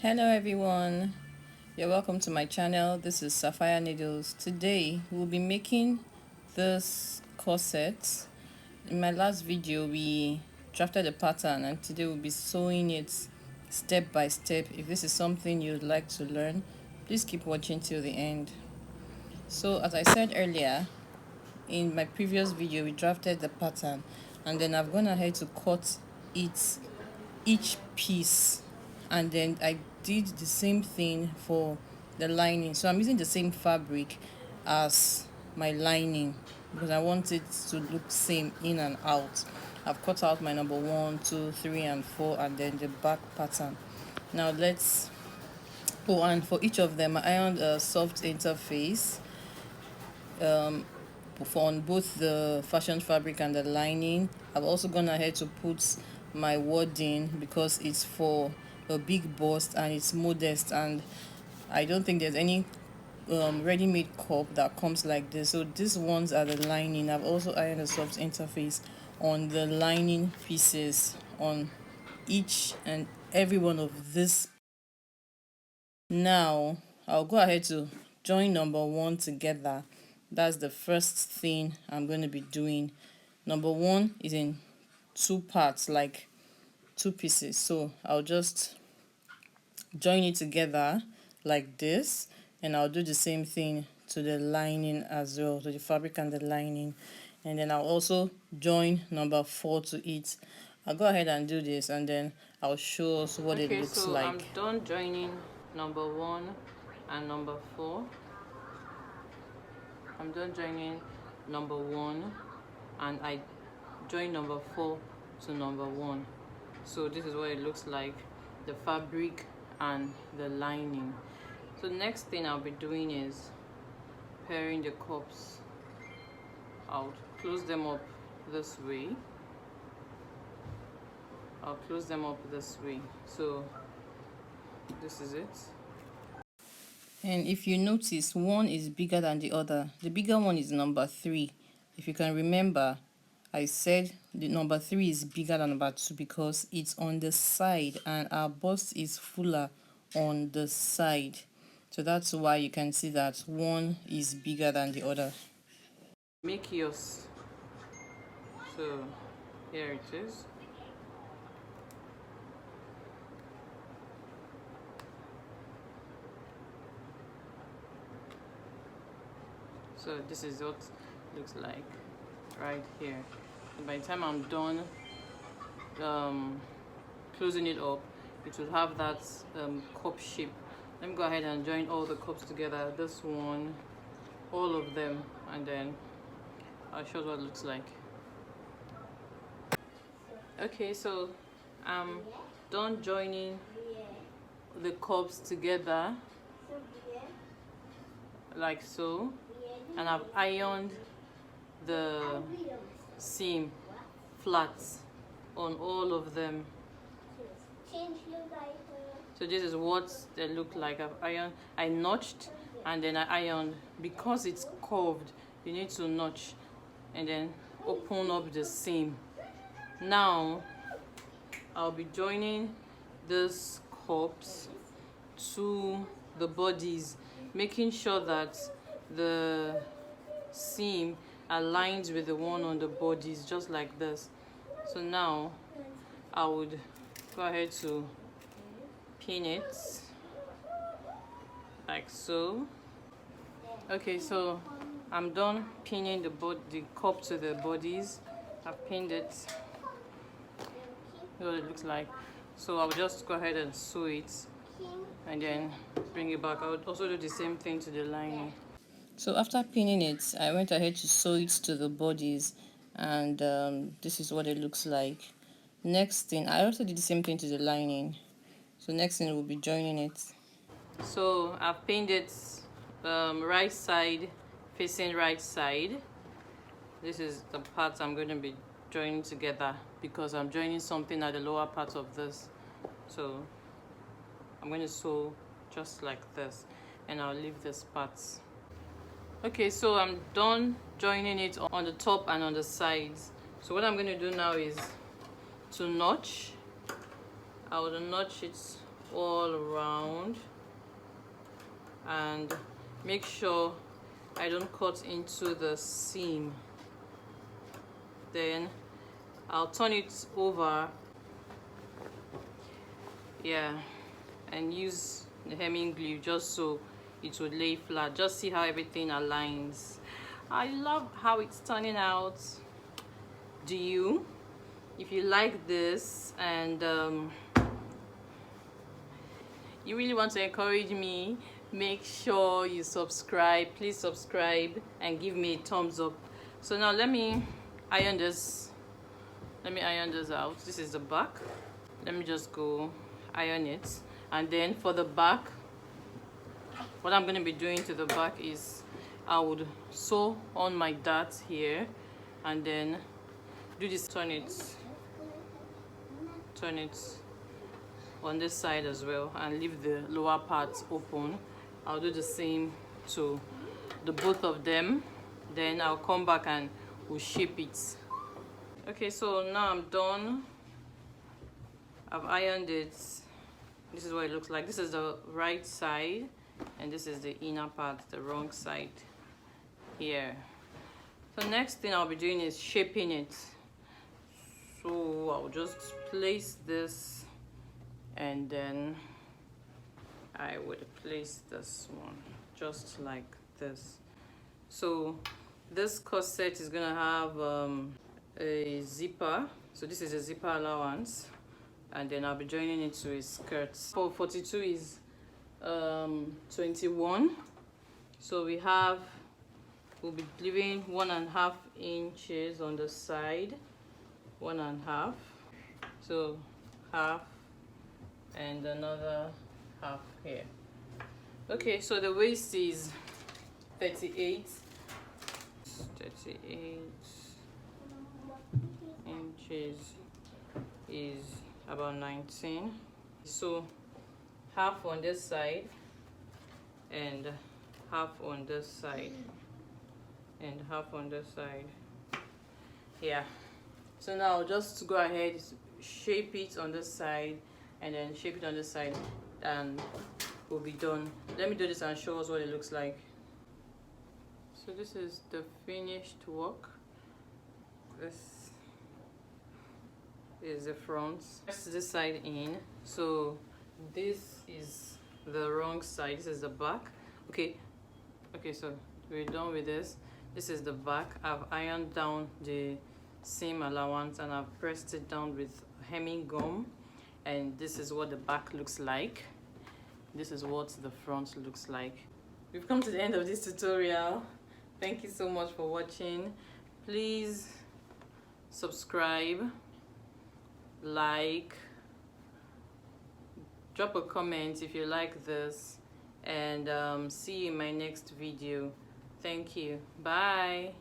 Hello everyone, you're welcome to my channel. This is Sapphire Needles. Today we'll be making this corset. In my last video we drafted a pattern and today we'll be sewing it step by step. If this is something you'd like to learn, please keep watching till the end. So as I said earlier, in my previous video we drafted the pattern and then I've gone ahead to cut it each piece, and then I did the same thing for the lining. So I'm using the same fabric as my lining because I want it to look same in and out. I've cut out my number 1, 2, 3 and 4 and then the back pattern. Now let's and for each of them I ironed a soft interface for on both the fashion fabric and the lining. I've also gone ahead to put my wording because it's for a big bust and it's modest, and I don't think there's any ready-made cup that comes like this. So these ones are the lining. I've also ironed a soft interface on the lining pieces on each and every one of this. Now I'll go ahead to join number 1 together. That's the first thing I'm going to be doing. Number 1 is in 2 parts, like 2 pieces. So I'll just join it together like this, and I'll do the same thing to the lining as well, to the fabric and the lining. And then I'll also join number 4 to it. I'll go ahead and do this and then I'll show us what it looks like. I'm done joining number 1 and number 4. I'm done joining number 1 and I join number 4 to number 1. So this is what it looks like, the fabric and the lining. So next thing I'll be doing is pairing the cups. I'll close them up this way. I'll close them up this way. So this is it. And if you notice, one is bigger than the other. The bigger one is number 3. If you can remember, I said the number 3 is bigger than number 2 because it's on the side and our bust is fuller on the side. So that's why you can see that one is bigger than the other. Make yours. So here it is. So this is what it looks like right here. And by the time I'm done closing it up, it will have that cup shape. Let me go ahead and join all the cups together, this one, all of them, and then I'll show you what it looks like. Okay, so I'm done joining the cups together like so, and I've ironed the seam flat on all of them. So this is what they look like. I notched and then I ironed. Because it's curved, you need to notch and then open up the seam. Now I'll be joining these cups to the bodies, making sure that the seam aligns with the one on the bodies, just like this. So now I would go ahead to pin it like so. Okay, so I'm done pinning the cup to the bodies. I've pinned it. What it looks like. So I'll just go ahead and sew it and then bring it back. I would also do the same thing to the lining. So after pinning it, I went ahead to sew it to the bodies, and this is what it looks like. Next thing, I also did the same thing to the lining. So next thing, we'll be joining it. So I've pinned it right side facing right side. This is the part I'm going to be joining together because I'm joining something at the lower part of this. So I'm going to sew just like this and I'll leave this part. Okay, so I'm done joining it on the top and on the sides. So what I'm going to do now is to notch. I will notch it all around, and make sure I don't cut into the seam. Then I'll turn it over, yeah, and use the hemming glue just so it would lay flat. Just see how everything aligns. I love how it's turning out. Do you? If you like this and you really want to encourage me, make sure you subscribe. Please subscribe and give me a thumbs up. So now let me iron this. Let me iron this out. This is the back. Let me just go iron it. And then for the back, what I'm going to be doing to the back is I would sew on my darts here and then do this, turn it on this side as well, and leave the lower part open. I'll do the same to the both of them, then I'll come back and we'll shape it. Okay, so now I'm done. I've ironed it. This is what it looks like. This is the right side and this is the inner part, the wrong side here. So next thing I'll be doing is shaping it. So I'll just place this and then I would place this one just like this. So this corset is gonna have a zipper. So this is a zipper allowance, and then I'll be joining it to a skirt. For 42 is 21. So we'll be leaving 1.5 inches on the side, 1.5. So half and another half here. Okay, so the waist is 38 inches is about 19. So half on this side and half on this side and half on this side. Yeah, so now just go ahead, shape it on this side and then shape it on this side, and we'll be done. Let me do this and show us what it looks like. So this is the finished work. This is the front. Press this side in. So this is the wrong side. This is the back. Okay, so we're done with this. This is the back. I've ironed down the seam allowance and I've pressed it down with hemming gum, and this is what the back looks like. This is what the front looks like. We've come to the end of this tutorial. Thank you so much for watching. Please subscribe, like, drop a comment if you like this, and see you in my next video. Thank you. Bye.